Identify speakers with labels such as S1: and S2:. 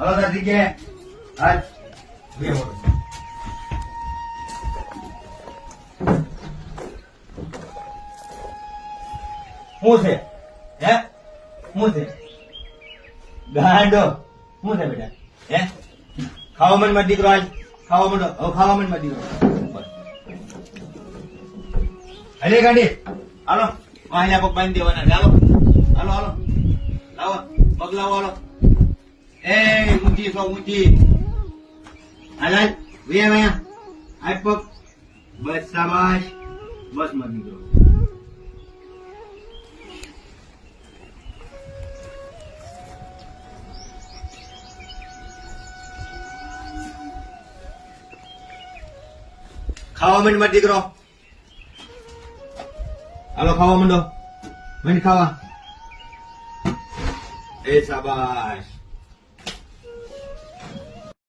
S1: Hello દાદી કે હાલ બે મોટો શું છે હે શું છે ગાંડો શું છે બેટા હે ખાવા મનમાં દીકરો આજ ખાવા માંડો હવે ખાવા મનમાં દીકરો અરે ગાંડી હાલો અહીંયા પગ બાંધી દેવાના છે. હાલો હાલો હાલો લાવો પગ લાવો હાલો એ ઊંચી સો ઊંચી હાલ હાલ વેમ અહીંયા આજ પગ બસ શાબાશ બસ મત દીકરો ખાવા માંડ માર દીકરો હાલો ખાવા માંડો મંડ ખાવા એ શાબાશ